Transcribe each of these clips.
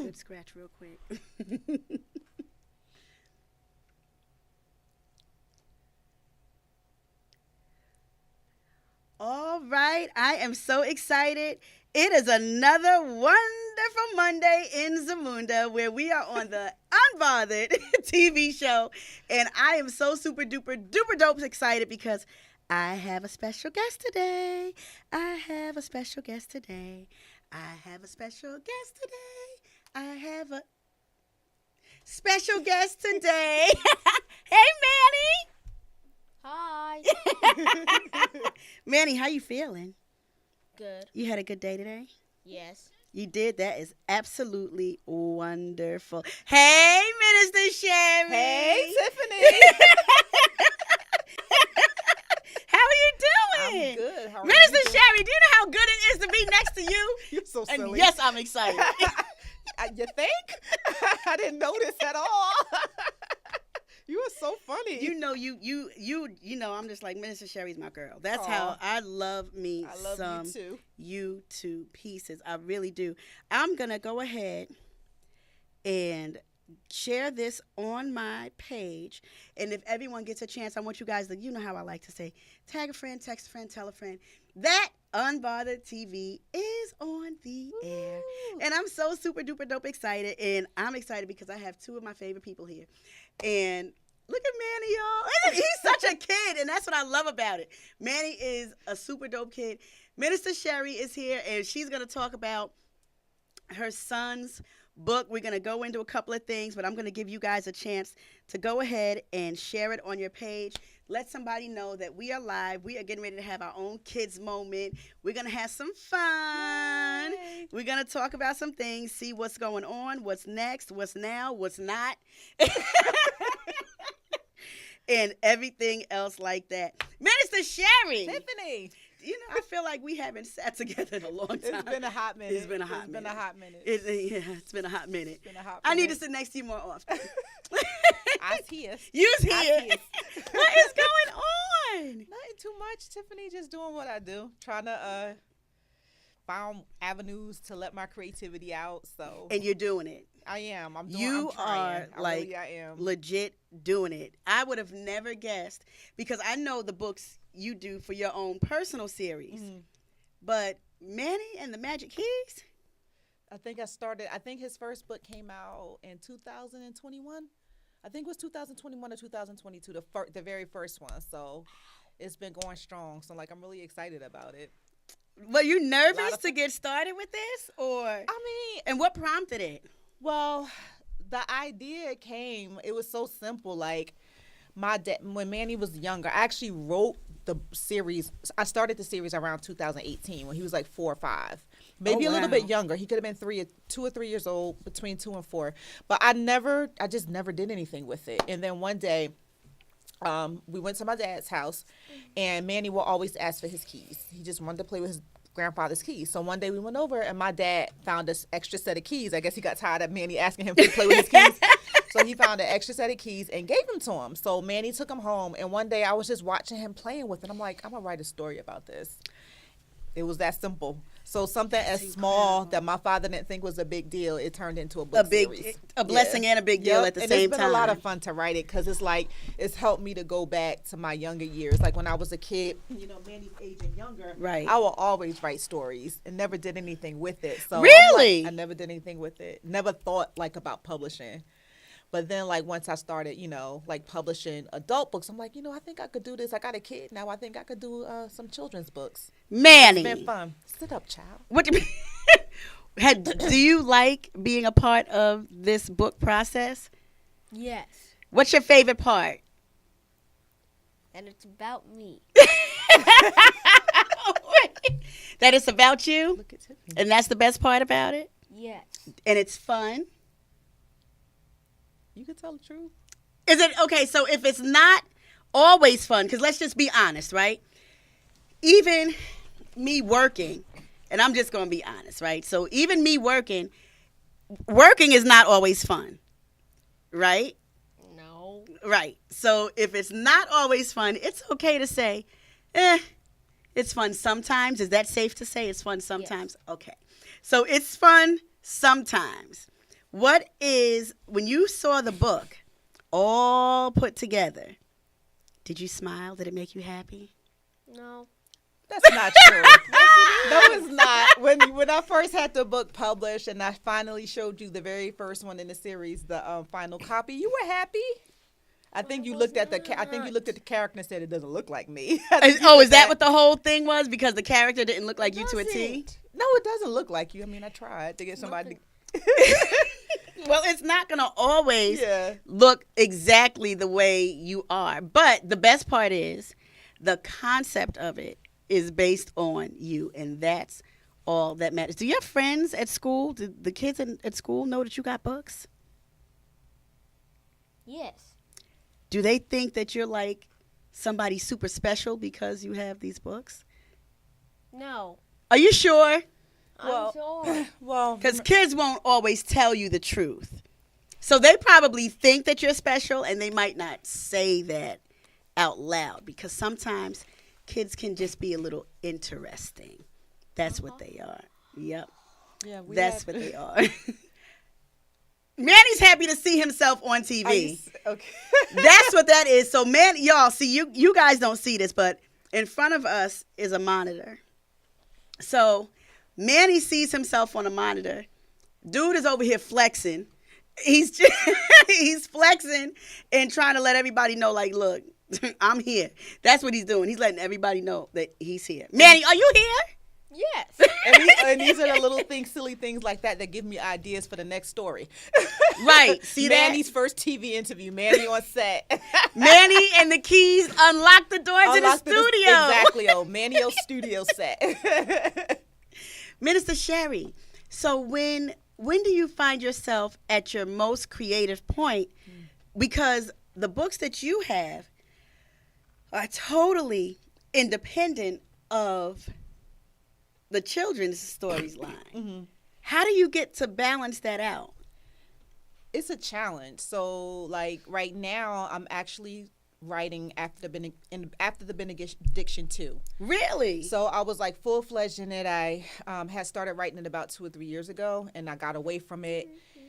good scratch real quick. All right, I am so excited. It is another wonderful Monday in Zamunda where we are on the Unbothered TV show. And I am so super duper duper dope excited because I have a special guest today. I have a special guest today. I have a special guest today. I have a special guest today. Hey, Hi. Manny. Manny, how you feeling? Good. You had a good day today? Yes. You did? That is absolutely wonderful. Hey, Minister Sherry. Hey, Tiffany. How are you doing? I'm good. How are Minister you doing? Sherry, do you know how good it is to be next to you? You're so And silly. yes, I'm excited. You think? I didn't notice at all. You were so funny. You know, I'm just like, Minister Sherry's my girl. That's Aw. how I love me I love some you too. you to pieces. I really do. I'm going to go ahead and share this on my page. And if everyone gets a chance, I want you guys to, you know how I like to say, tag a friend, text a friend, tell a friend. That Unbothered TV is on the air. And I'm so super duper dope excited. And I'm excited because I have two of my favorite people here. And look at Manny, y'all. He's such a kid, and that's what I love about it. Manny is a super dope kid. Minister Sherry is here, and she's going to talk about her son's book. We're going to go into a couple of things, but I'm going to give you guys a chance to go ahead and share it on your page. Let somebody know that we are live. We are getting ready to have our own kids moment. We're going to have some fun. Yay. We're going to talk about some things, see what's going on, what's next, what's now, what's not, and everything else like that. Minister Sherry. Tiffany. You know, I feel like we haven't sat together in a long time. It's been a hot minute. It's been a hot minute. It's been a hot minute. It's been a hot minute. It's been a hot I need to minute. sit next to you more often. I see us. You's here. I see us. What is going on? Nothing too much, Tiffany. Just doing what I do. Trying to find avenues to let my creativity out. So And you're doing it. I am. I'm You trying. are like I am. legit doing it. I would have never guessed because I know the books you do for your own personal series. Mhm. But Manny and the Magic Keys? I think his first book came out in 2021. I think it was 2021 or 2022, the very first one. So it's been going strong. So like I'm really excited about it. Were you A lot nervous of- to get started with this? I mean, And what prompted it? well, the idea came, it was so simple. Like my dad, when Manny was younger, I actually wrote the series. I started the series around 2018 when he was like 4 or 5, maybe Oh, a little wow. bit younger. He could have been 2 or 3 years old, between 2 and 4. But I just never did anything with it. And then one day, we went to my dad's house, and Manny will always ask for his keys. He just wanted to play with his grandfather's keys. So one day we went over, and my dad found this extra set of keys. I guess he got tired of Manny asking him to play with his keys. So he found an extra set of keys and gave them to him. So Manny took them home, and one day I was just watching him playing with it. I'm like, I'm going to write a story about this. It was that simple. So something as small that my father didn't think was a big deal, it turned into a book series. A blessing and a big deal at the and same it's been time. a lot of fun to write it because it's like it's helped me to go back to my younger years. Like when I was a kid, you know, Manny's age and younger, Right. I will always write stories and never did anything with it. So Really? I never did anything with it. Never thought like about publishing. But then, like, once I started, you know, like publishing adult books, I'm like, you know, I think I could do this. I got a kid now. I think I could do some children's books. Manny. It's been fun. Sit up, child. What do do you like being a part of this book process? Yes. What's your favorite part? And it's about me. That it's about you? Look at Tiffany. And that's the best part about it? Yes. And it's fun? You can tell the truth. Is it okay? So if it's not always fun, because let's just be honest, right? Even me working, and I'm just going to be honest, right? So even me working is not always fun, right? No. Right. So if it's not always fun, it's okay to say, it's fun sometimes. Is that safe to say? It's fun sometimes? Okay. So it's fun sometimes. What is, when you saw the book all put together, did you smile? Did it make you happy? No. That's not true. No, it's not. When I first had the book published and I finally showed you the very first one in the series, the final copy, you were happy. I think you looked at the character and said it doesn't look like me. Oh, is that what the whole thing was? Because the character didn't look like you to a T? No, it doesn't look like you. I mean, I tried to get somebody. Well, it's not going to always look exactly the way you are. But the best part is the concept of it is based on you, and that's all that matters. Do you have friends at school? Do the kids at school know that you got books? Yes. Do they think that you're like somebody super special because you have these books? No. Are you sure? I'm sure. Well, Because kids won't always tell you the truth. So they probably think that you're special, and they might not say that out loud, because sometimes kids can just be a little interesting. That's what they are. Yep. yeah, That's what they are. Manny's happy to see himself on TV. Okay. That's what that is. So, man, y'all, see, you guys don't see this, but in front of us is a monitor. So, Manny sees himself on a monitor. Dude is over here flexing. He's he's flexing and trying to let everybody know, like, look, I'm here. That's what he's doing. He's letting everybody know that he's here. Manny, are you here? Yes. And these are the little things, silly things like that give me ideas for the next story. Right. See Manny's first TV interview. Manny on set. Manny and the keys unlock the door to the studio. Exactly. Oh, Manny-o's studio set. Minister Sherry, so when do you find yourself at your most creative point? Because the books that you have are totally independent of the children's stories line. Mm-hmm. How do you get to balance that out? It's a challenge. So, like, right now, I'm actually writing after the Benediction 2. Really? So I was like full-fledged in it. I had started writing it about 2 or 3 years ago, and I got away from it.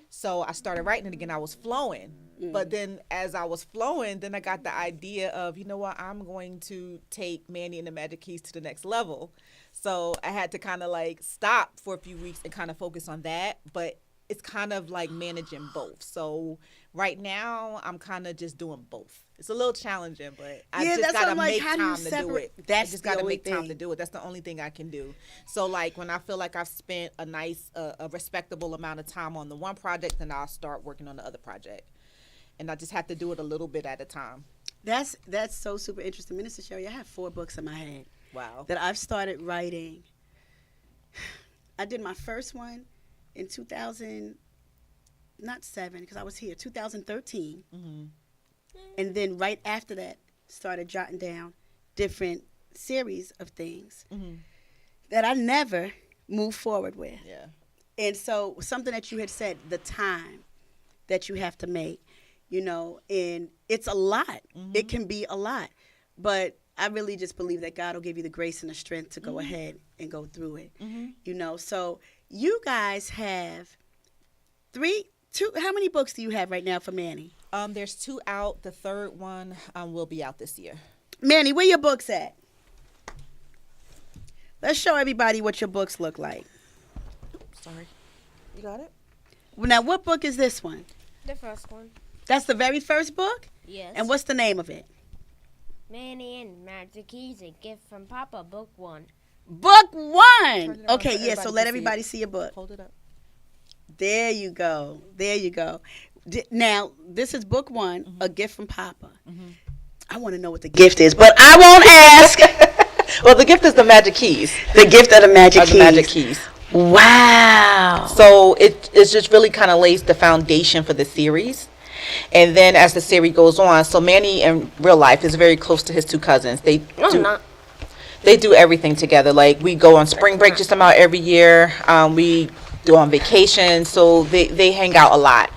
So I started writing it again. I was flowing. But then as I was flowing, then I got the idea of, you know what, I'm going to take Manny and the Magic Keys to the next level. So I had to kind of like stop for a few weeks and kind of focus on that. But it's kind of like managing both. So right now, I'm kind of just doing both. It's a little challenging, but I just got to make time to do it. I just got to make time to do it. That's the only thing I can do. So like when I feel like I've spent a nice, a respectable amount of time on the one project, then I'll start working on the other project. And I just have to do it a little bit at a time. That's so super interesting. Minister Sherry, I have 4 books in my head. Wow. That I've started writing. I did my first one in 2007, because I was here, 2013. Mm-hmm. And then right after that, started jotting down different series of things that I never moved forward with. Yeah. And so something that you had said, the time that you have to make, you know, and it's a lot. It can be a lot. But I really just believe that God will give you the grace and the strength to go ahead and go through it. You know, so you guys have 2, how many books do you have right now for Manny? There's 2 out. The third one will be out this year. Manny, where your books at? Let's show everybody what your books look like. Sorry. You got it? Now, what book is this one? The first one. That's the very first book? Yes. And what's the name of it? Manny and Magic Keys, a gift from Papa, book 1. Book 1! Okay, so yeah, so everybody let can everybody see see your book. Hold it up. There you go. There you go. Now, this is book 1, a gift from Papa. I want to know what the gift is, but I won't ask. Well, the gift is the Magic Keys. The gift of the Magic Keys. The Magic Keys. Wow. So it's just really kind of lays the foundation for the series. And then as the series goes on, so Manny in real life is very close to his 2 cousins. They do everything together. Like we go on spring break just about every year. We do on vacation, so they hang out a lot.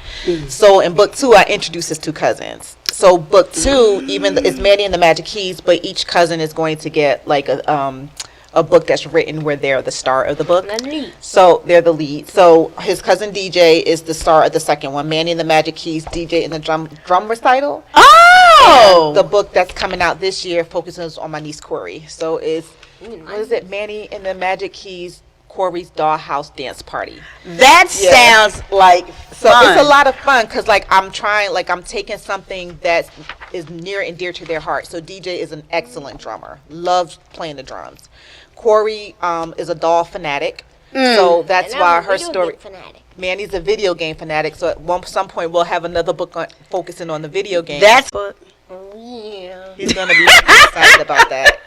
So in book 2, I introduce his 2 cousins. So book 2, even it's Manny and the Magic Keys, but each cousin is going to get like a a book that's written where they're the star of the book. The lead. So they're the lead. So his cousin DJ is the star of the second one. Manny and the Magic Keys, DJ in the drum recital. Oh! And the book that's coming out this year focuses on my niece Corey. So it's, what is it? Manny and the Magic Keys, Corey's Dollhouse Dance Party. That sounds like So fun. it's a lot of fun because I'm taking something that is near and dear to their heart. So DJ is an excellent drummer, loves playing the drums. Corey is a doll fanatic, so that's And why I'm a her video story. game fanatic. Manny's a video game fanatic, so at some point we'll have another book focusing on the video game. That's book. Oh, yeah. He's gonna be excited about that.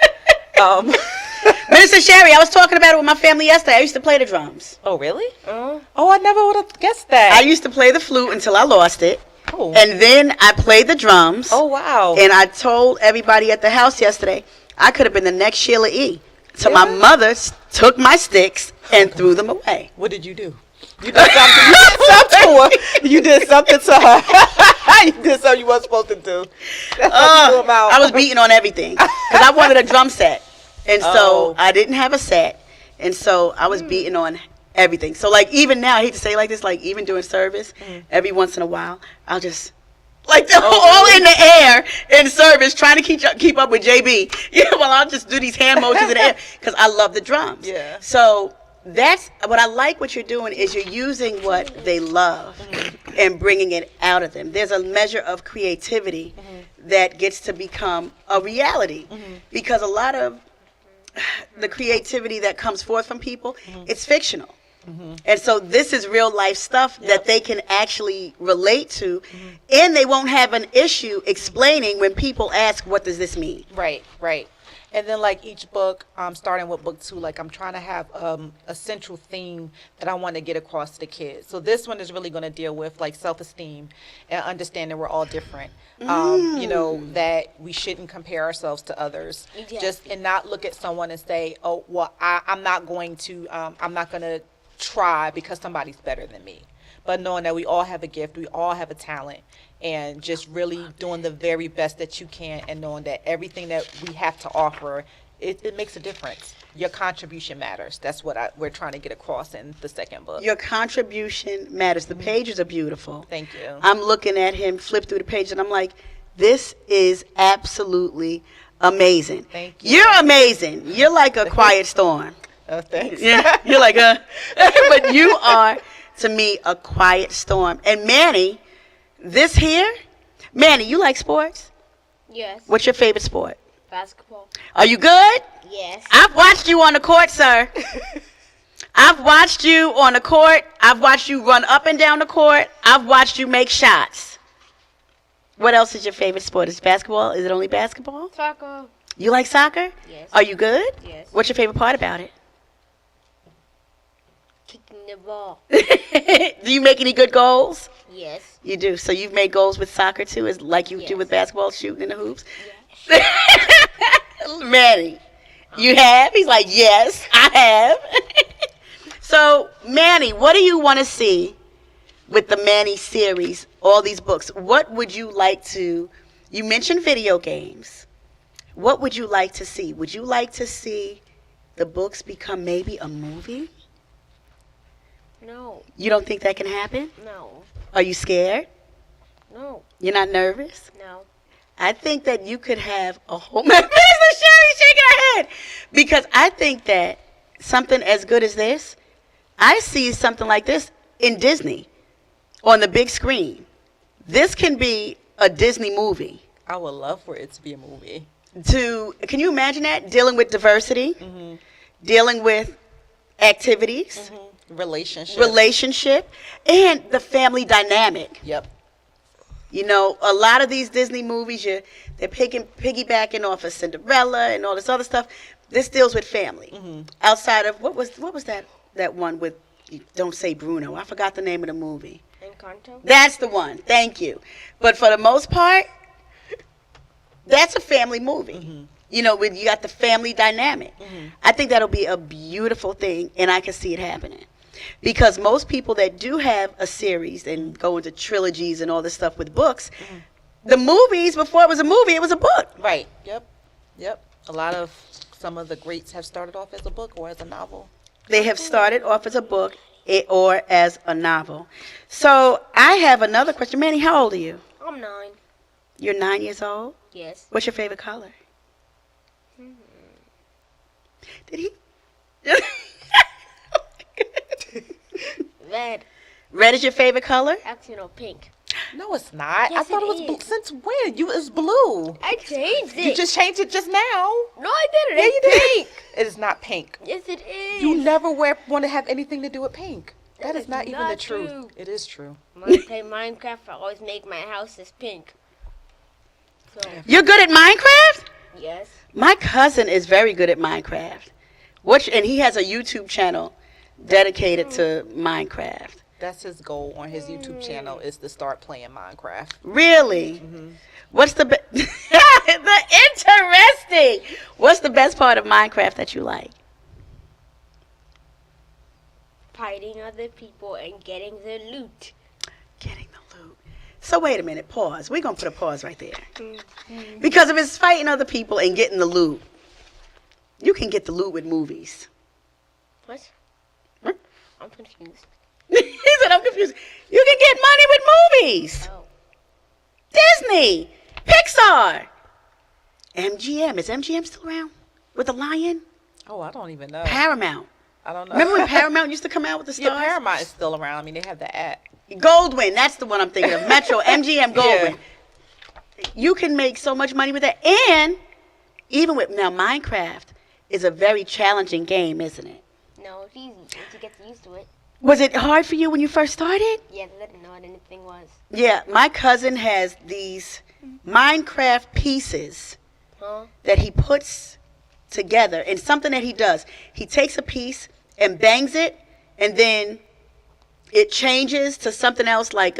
Minister Sherry, I was talking about it with my family yesterday. I used to play the drums. Oh really? Oh, I never would have guessed that. I used to play the flute until I lost it. Oh. And then I played the drums. Oh wow. And I told everybody at the house yesterday, I could have been the next Sheila E. So my mother took my sticks and threw them away. What did you do? You did something. You did something to her. You did something to her. You did something you weren't supposed to do. That's what you do about. I was beating on everything because I wanted a drum set. And so I didn't have a set. And so I was beating on everything. So like even now, I hate to say it like this, like even doing service, every once in a while, I'll just like all in the air in service, trying to keep up with JB. Well, I'll just do these hand motions in the air because I love the drums. Yeah. So that's what I like. What you're doing is you're using what they love and bringing it out of them. There's a measure of creativity that gets to become a reality because a lot of the creativity that comes forth from people, it's fictional. And so this is real life stuff that they can actually relate to, and they won't have an issue explaining when people ask, what does this mean? Right, right. And then like each book, starting with book 2, like I'm trying to have a central theme that I want to get across to the kids. So this one is really going to deal with like self-esteem and understanding we're all different. You know, that we shouldn't compare ourselves to others. Exactly. Just and not look at someone and say, oh, well, I'm not going to try because somebody's better than me. But knowing that we all have a gift, we all have a talent, and just really doing the very best that you can, and knowing that everything that we have to offer, it makes a difference. Your contribution matters. That's what we're trying to get across in the second book. Your contribution matters. The pages are beautiful. Thank you. I'm looking at him flip through the page, and I'm like, this is absolutely amazing. Thank you. You're amazing. You're like a quiet storm. Oh, thanks. Yeah, you're like but you are, to me, a quiet storm. And Manny, this here, Manny, you like sports? Yes. What's your favorite sport? Basketball. Are you good? Yes. I've watched you on the court, sir. I've watched you on the court. I've watched you run up and down the court. I've watched you make shots. What else is your favorite sport? Is it basketball? Is it only basketball? Soccer. You like soccer? Yes. Are you good? Yes. What's your favorite part about it? Kicking the ball. Do you make any good goals? Yes. You do. So you've made goals with soccer too, is like you do Yes. with basketball, shooting in the hoops? Yes. Manny, you have? He's like, yes, I have. So, Manny, what do you want to see with the Manny series, all these books? What would you like to, you mentioned video games. What would you like to see? Would you like to see the books become maybe a movie? No. You don't think that can happen? No. Are you scared? No. You're not nervous? No. I think that you could have a whole... Minister Sherry's shaking her head. Because I think that something as good as this, I see something like this in Disney on the big screen. This can be a Disney movie. I would love for it to be a movie. Can you imagine that? Dealing with diversity, dealing with activities, relationship, and the family dynamic. Yep. You know, a lot of these Disney movies, they're piggybacking off of Cinderella and all this other stuff. This deals with family. Outside of, what was that one with, don't say Bruno. I forgot the name of the movie. Encanto? That's the one. Thank you. But for the most part, that's a family movie. You know, you got the family dynamic. I think that'll be a beautiful thing, and I can see it happening. Because most people that do have a series and go into trilogies and all this stuff with books, the movies, before it was a movie, it was a book. Right. Yep. A lot of some of the greats have started off as a book or as a novel. They have started off as a book or as a novel. So I have another question. Manny, how old are you? I'm 9. You're 9 years old? Yes. What's your favorite color? Did he? Red. Red is your favorite color? Actually, no, pink. No, it's not. Yes, I thought it it was is. since when? It's blue. I changed it. You just changed it just now. No, I didn't. Yeah, you It's did. pink. It is not pink. Yes, it is. You never want to have anything to do with pink. That is is not even the not truth. true. It is true. When I play Minecraft, I always make my houses pink. So, You're good at Minecraft? yes. My cousin is very good at Minecraft. And he has a YouTube channel dedicated to Minecraft. That's his goal on his YouTube channel is to start playing Minecraft. Really? What's the interesting? What's the best part of Minecraft that you like? Fighting other people and getting the loot. Getting the loot. So wait a minute, pause. We're gonna put a pause right there. Because if it's fighting other people and getting the loot, you can get the loot with movies. What? Huh? I'm confused. He said, I'm confused. You can get money with movies. Oh. Disney, Pixar, MGM. Is MGM still around with the lion? Oh, I don't even know. Paramount. I don't know. Remember when Paramount used to come out with the stars? Yeah, Paramount is still around. I mean, they have the app. Goldwyn, that's the one I'm thinking of. Metro, MGM, Goldwyn. You can make so much money with that. And even with, now Minecraft is a very challenging game, isn't it? No, it's easy once you get used to it. Was it hard for you when you first started? Yeah, I didn't know what anything was. Yeah, my cousin has these Minecraft pieces Huh? that he puts together, and something that he does. He takes a piece and bangs it, and then it changes to something else like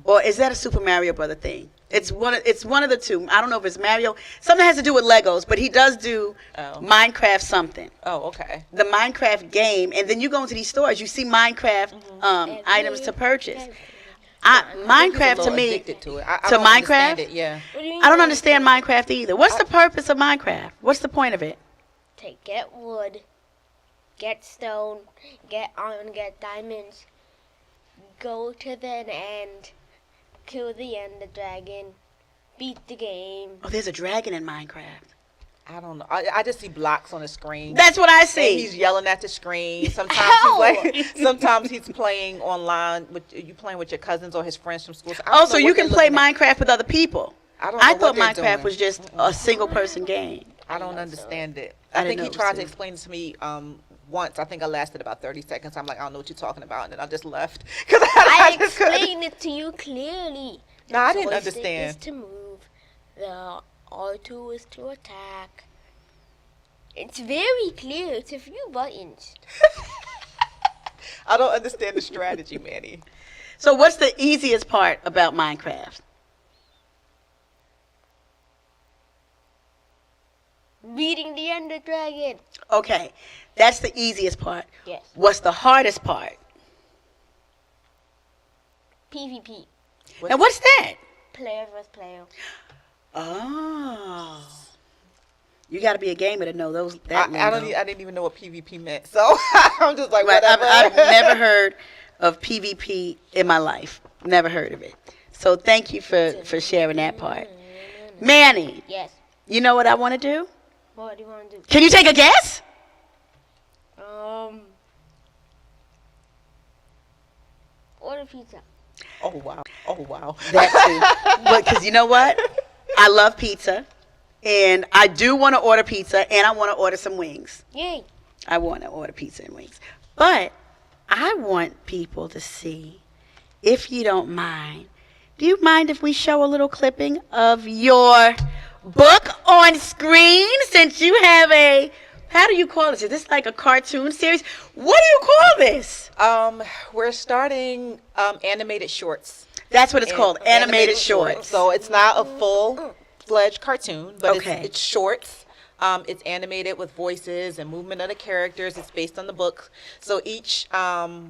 or is that a Super Mario Brother thing? It's one of the two. I don't know if it's Mario. Something has to do with Legos, but he does do Minecraft something. Oh, okay. The Minecraft game, and then you go into these stores, you see Minecraft items to purchase. Minecraft to me, Addicted to it. I to don't understand Minecraft? it, yeah. What do you mean I don't by understand Minecraft either. What's the purpose of Minecraft? What's the point of it? To get wood, get stone, get iron, get diamonds, go to the end, kill the ender dragon, beat the game. Oh, there's a dragon in Minecraft. I don't know. I just see blocks on the screen. That's what I And see. he's yelling at the screen. Sometimes Ow! sometimes he's playing online with you playing with your cousins or his friends from school. So I Oh, don't so know you what can they're play looking at. Minecraft with other people. I don't know I what thought they're Minecraft doing. was just a single person game. I don't understand it. I I think didn't he know it tried was to too. explain it to me once. I think I lasted about 30 seconds. I'm like, I don't know what you're talking about, and then I just left because I just couldn't. explained it to you clearly. No, I The didn't joystick understand. is to move. The R2 is to attack. It's very clear. It's a few buttons. I don't understand the strategy, Manny. So what's the easiest part about Minecraft? Beating the ender dragon. Okay, that's the easiest part. Yes. What's the hardest part? PvP. And what's that? Player versus player. Oh. You got to be a gamer to know those. That I didn't even know what PvP meant, so I'm just like, Right, whatever. I've never heard of PvP in my life. Never heard of it. So thank you for sharing that part. Manny, Yes. you know what I want to do? What do you want to do? Can you take a guess? Order pizza. Oh wow! Oh wow! That too. But because you know what? I love pizza. And I do want to order pizza. And I want to order some wings. Yay. I want to order pizza and wings. But I want people to see, if you don't mind, do you mind if we show a little clipping of your book on screen? Since you have a, how do you call this? Is this like a cartoon series? What do you call this? We're starting animated shorts. That's what it's called, animated shorts. So it's not a full-fledged cartoon, but Okay. it's shorts. It's animated with voices and movement of the characters. It's based on the book. So each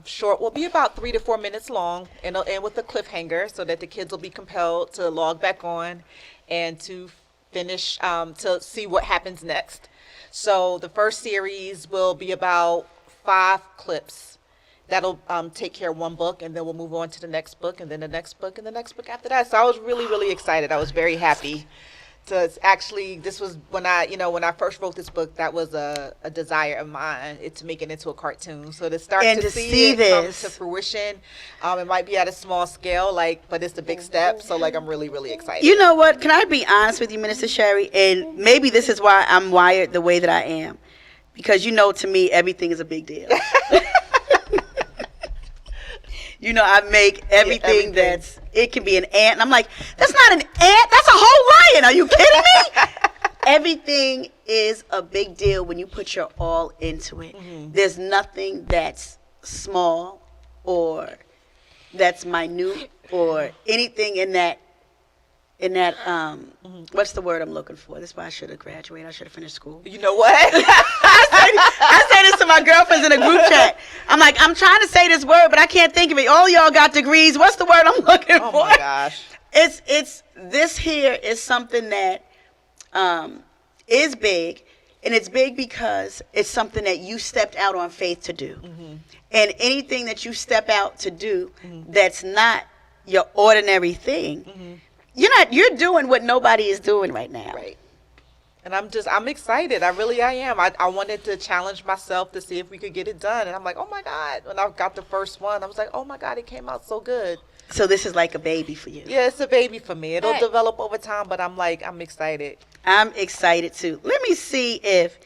short will be about 3 to 4 minutes long, and it'll end with a cliffhanger so that the kids will be compelled to log back on and to finish, to see what happens next. So the first series will be about 5 clips. That'll take care of one book, and then we'll move on to the next book, and then the next book, and the next book after that. So I was really, really excited. I was very happy. So actually, this was when I first wrote this book, that was a desire of mine, to make it into a cartoon. So to start And to to see see it come this. to fruition, it might be at a small scale, but it's a big step. So I'm really, really excited. You know what? Can I be honest with you, Minister Sherry? And maybe this is why I'm wired the way that I am. Because to me, everything is a big deal. I make everything it can be an ant. And I'm like, that's not an ant. That's a whole lion. Are you kidding me? Everything is a big deal when you put your all into it. Mm-hmm. There's nothing that's small or that's minute or anything in that what's the word I'm looking for? That's why I should have graduated. I should have finished school. You know what? I say this to my girlfriends in a group chat. I'm like, I'm trying to say this word, but I can't think of it. All y'all got degrees. What's the word I'm looking for? Oh my gosh. It's this here is something that is big, and it's big because it's something that you stepped out on faith to do. Mm-hmm. And anything that you step out to do that's not your ordinary thing, you're doing what nobody is doing right now. Right. And I'm excited. I am. I wanted to challenge myself to see if we could get it done. And I'm like, oh my God. When I got the first one, I was like, oh my God, it came out so good. So this is like a baby for you. Yeah, it's a baby for me. It'll develop over time, but I'm excited. I'm excited too. Let me see if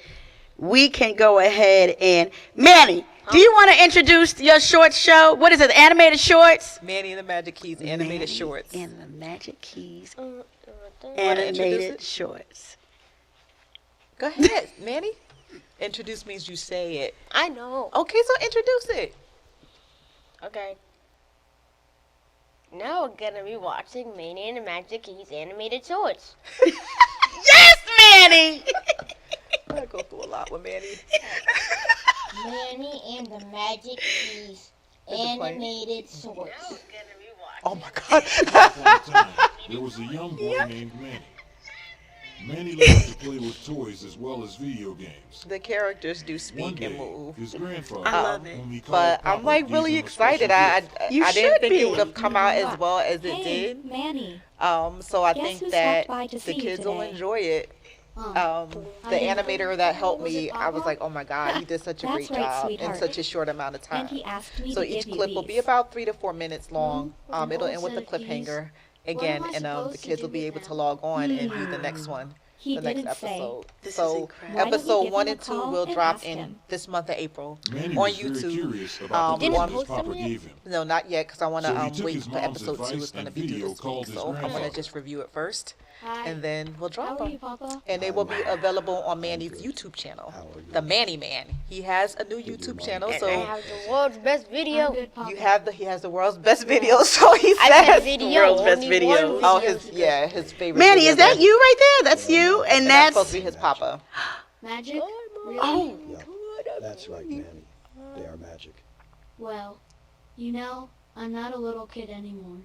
we can go ahead and Manny, do you want to introduce your short show? What is it? Animated shorts? Manny and the Magic Keys animated shorts. And the Magic Keys animated shorts. Go ahead, Manny. Introduce means you say it. I know. Okay, so introduce it. Okay. Now we're gonna be watching Manny and the Magic Keys animated shorts. Yes, Manny! I go through a lot with Manny. Manny and the Magic Keys animated shorts. Oh my God. There was a young boy named Manny. Manny loved to play with toys as well as video games. The characters do One speak day, and move. his grandfather, I love it. whom he called But Papa, I'm really gave him a excited. special gift. You I didn't should think be. it would have come out as well as it Hey, did. Manny. So I Guess think who that stopped by to the see you kids will today? enjoy it. The animator that helped me, I was like, oh my God, he did such a That's great right, job in sweetheart. such a short amount of time. And he asked me So to each give clip you will be these. about 3 to 4 minutes long. With an It'll old end with a set of keys. cliffhanger What again, am I and the supposed to kids do will be with able to them? log on and view the next one. He The next didn't say. episode. This is So incredible. Why don't we episode give 1 him a and 2 call will and drop ask in him? this month of April Manny on was very YouTube. curious about the Didn't gift his post them papa yet? gave him. No, not yet, because I want So to he took wait his for mom's episode 2. advice It's going to and be due video, this called week, his so I'm going to grandfather. just review it first, Hi. and then we'll drop How are you, them. Papa? And they will be available on Manny's YouTube channel, the Manny Man. He has a new YouTube channel, I so have the world's best I'm video. good, Papa. he has the world's best video. So he I said says, video. world's best only video. one oh, video. his favorite. Manny, video is that there. you right there? That's you, and And that's supposed that's to be his papa. Magic? Really? oh, That's right, Manny. They are magic. Well, I'm not a little kid anymore.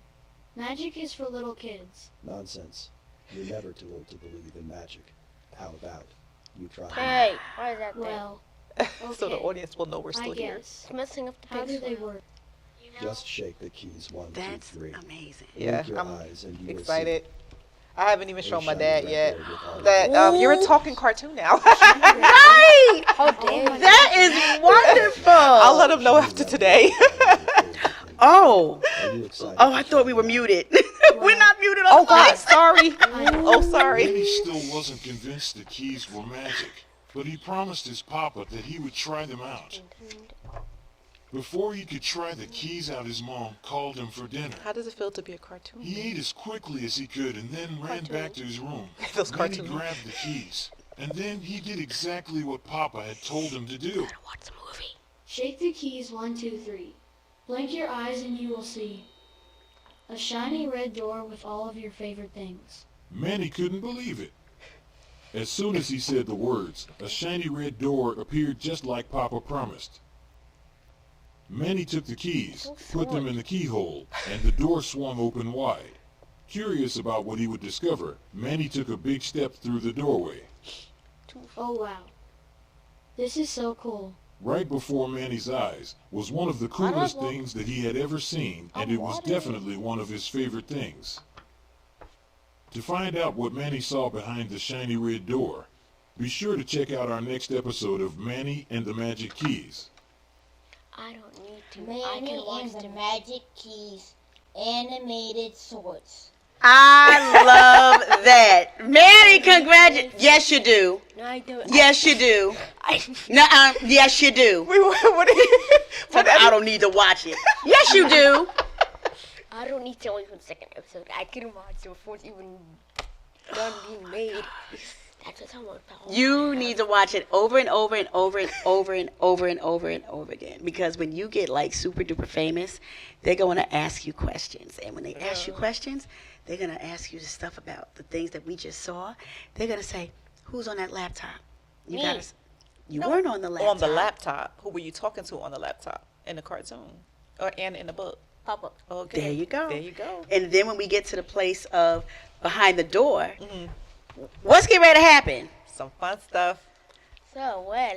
Magic is for little kids. Nonsense. You're never too old to believe in magic. How about you try? Hey, why is that there? Well, So the okay. audience will know we're I still here. guess. It's messing up the How do picture. they work? Just shake the keys 1, 2, that's 3. amazing. Yeah, Blink your I'm eyes and you will excited. see I haven't even shown my a dad shiny yet. red door with all That the- you're a talking cartoon now. Right! How dare you? That is wonderful. I'll let him know after today. Oh, Are you excited oh, I to thought we try were it? muted. We're not muted on Oh the God, mic. sorry. Oh, sorry. Manny still wasn't convinced the keys were magic, but he promised his papa that he would try them out. Before he could try the keys out, his mom called him for dinner. How does it feel to be a cartoon? He ate as quickly as he could and then ran back to his room. Those Manny cartoons. grabbed the keys, and then he did exactly what Papa had told him to do. Watch the movie. Shake the keys 1, 2, 3. Blink your eyes and you will see a shiny red door with all of your favorite things. Manny couldn't believe it. As soon as he said the words, a shiny red door appeared just like Papa promised. Manny took the keys, put them in the keyhole, and the door swung open wide. Curious about what he would discover, Manny took a big step through the doorway. Oh wow, This is so cool. Right before Manny's eyes was one of the coolest things that he had ever seen, and it was definitely one of his favorite things. To find out what Manny saw behind the shiny red door, be sure to check out our next episode of Manny and the Magic Keys. I don't need to. I Manny can watch and the Magic Keys animated shorts. I love that. Manny, congratulations. Yes, you do. No, I don't. Yes, you do. Nuh-uh. Yes, you do. What are you? I don't need to watch it. Yes, you do. I don't need to wait for the second episode. I can watch it before it's even done being made. That's what I want. You need to watch it over and over and over and over and over and over and over again. Because when you get like super duper famous, they're going to ask you questions. And when they ask you questions, they're going to ask you the stuff about the things that we just saw. They're going to say, who's on that laptop? You Me. gotta. You weren't on the laptop. On the laptop. Who were you talking to on the laptop? In the cartoon? And in the book? Papa. Okay. There you go. There you go. And then when we get to the place of behind the door, what's getting ready to happen? Some fun stuff. So, well.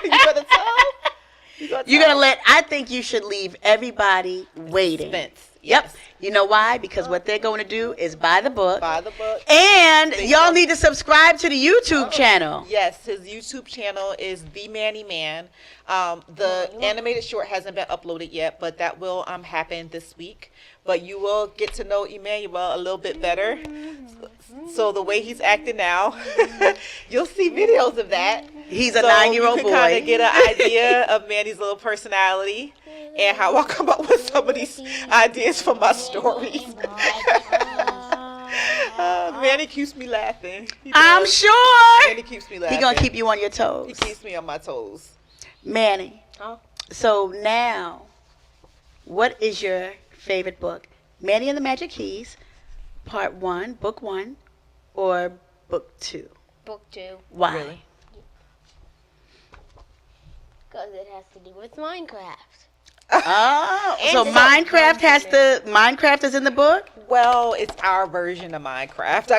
You gonna tell? You're going to let, I think you should leave everybody waiting. Suspense. Yep. Yes. You know why? Because what they're going to do is buy the book. Buy the book. And y'all need to subscribe to the YouTube channel. Yes, his YouTube channel is The Manny Man. The animated short hasn't been uploaded yet, but that will happen this week. But you will get to know Emmanuel a little bit better. So the way he's acting now, you'll see videos of that. He's a 9-year-old you boy. can kind of get an idea of Manny's little personality and how I come up with some of these ideas for my stories. Manny keeps me laughing. I'm sure. Manny keeps me laughing. He's going to keep you on your He toes. keeps me on my toes. Manny. Huh? So now, what is your favorite book? Manny and the Magic Keys, Part 1, Book 1, or Book 2? Book 2. Why? Really? Because it has to do with Minecraft. Oh, so And Minecraft is in the book? Well, it's our version of Minecraft.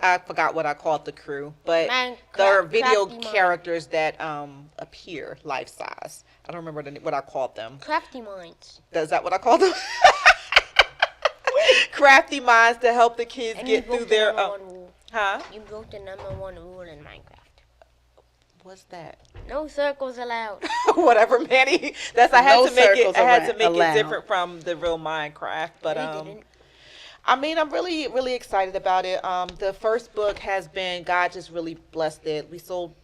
I forgot what I called the crew, but there are video Crafty characters that appear life size. I don't remember what I called them. Crafty Minds. Is that what I called them? Crafty minds to help the kids And get you through broke their. the number 1 rule. Huh? You broke the #1 rule in Minecraft. What's that? No circles allowed. Whatever, Manny. That's I had No to make it. circles I had to make allowed. it different from the real Minecraft, but They didn't. I mean, I'm really, really excited about it. The first book has been, God just really blessed it. We sold,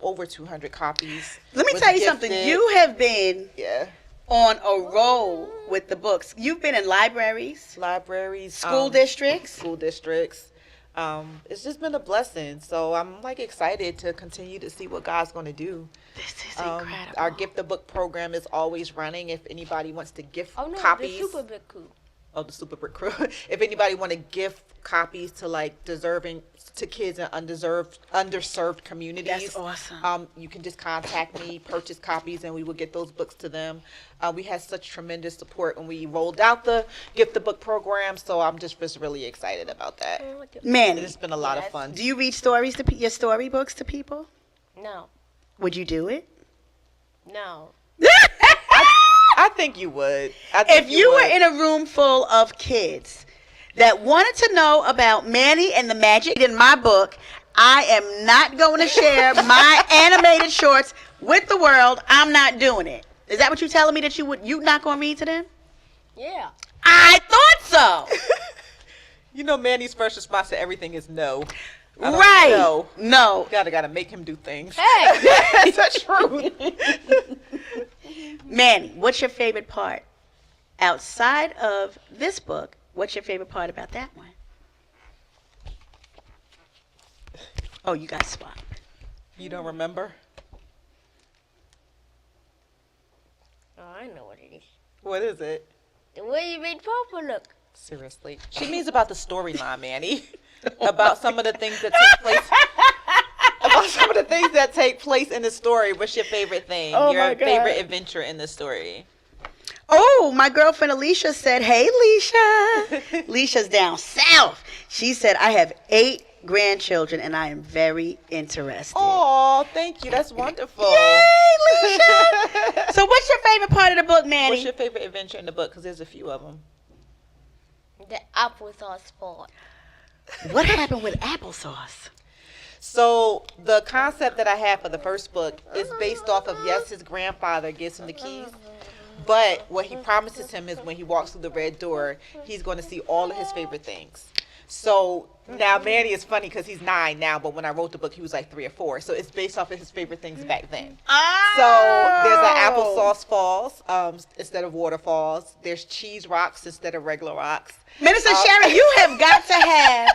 over 200 copies. Let me Was tell you something. gifted. You have been Yeah. on a roll with the books. You've been in libraries, Libraries. school districts. School districts. It's just been a blessing. So I'm excited to continue to see what God's going to do. This is incredible. Our gift the book program is always running. If anybody wants to gift Oh no, copies. the Super Big Coup. Oh, the Super Brick Crew. If anybody want to gift copies to deserving to kids in underserved communities, That's awesome. you can just contact me, purchase copies, and we will get those books to them. We had such tremendous support when we rolled out the gift the book program, so I'm just really excited about that. Manny, It's been a lot of fun. do you read stories to your storybooks to people? No. Would you do it? No. I think you would. I think If you were would. in a room full of kids that wanted to know about Manny and the Magic in my book, I am not going to share my animated shorts with the world. I'm not doing it. Is that what you're telling me that you not going to read to them? Yeah. I thought so. Manny's first response to everything is no. I don't Right. know. No. Gotta make him do things. Hey. That's the truth. Manny, what's your favorite part? Outside of this book, what's your favorite part about that one? Oh, you got swapped. You don't remember? Oh, I know what it is. What is it? The way you made Papa look. Seriously. She means about the storyline, Manny. About some of the things that take place. About some of the things that take place in the story. What's your favorite thing? Oh, your my God. favorite adventure in the story? Oh, my girlfriend Alicia said, hey, Alicia. Alicia's down south. She said, I have 8 grandchildren, and I am very interested. Oh, thank you. That's wonderful. Yay, Leisha! So what's your favorite part of the book, Manny? What's your favorite adventure in the book? Because there's a few of them. The applesauce part. What happened with applesauce? So the concept that I have for the first book is based off of, yes, his grandfather gives him the keys, but what he promises him is when he walks through the red door, he's going to see all of his favorite things. So now Manny is funny because he's 9 now, but when I wrote the book, he was like 3 or 4. So it's based off of his favorite things back then. So there's an applesauce falls instead of waterfalls. There's cheese rocks instead of regular rocks. Minister Sharon, you have got to have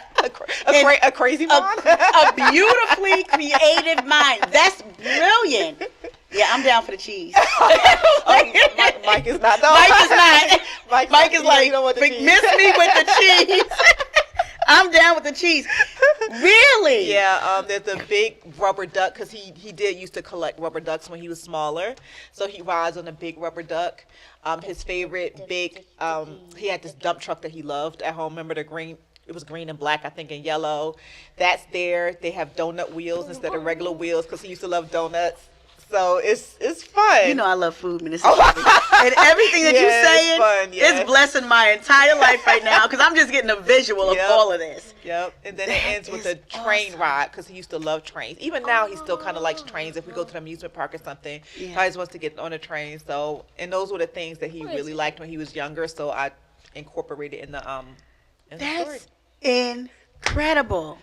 a crazy mind. a beautifully creative mind. That's brilliant. Yeah, I'm down for the cheese. Mike is not. No. Mike is not. Mike is like, you don't want the cheese. miss me with the cheese. I'm down with the cheese. Really? Yeah, there's a big rubber duck because he did used to collect rubber ducks when he was smaller. So he rides on a big rubber duck. His favorite big, he had this dump truck that he loved at home. Remember the green? It was green and black, I think, and yellow. That's there. They have donut wheels instead of regular wheels because he used to love donuts. So it's fun. You know I love food, Minister Sharon. And everything that you're saying fun, is blessing my entire life right now because I'm just getting a visual of all of this. Yep. And then it ends with a train ride because he used to love trains. Even now, he still kind of likes trains. If we go to the amusement park or something, he always wants to get on a train. So, and those were the things that he really liked when he was younger. So I incorporated in the That's incredible.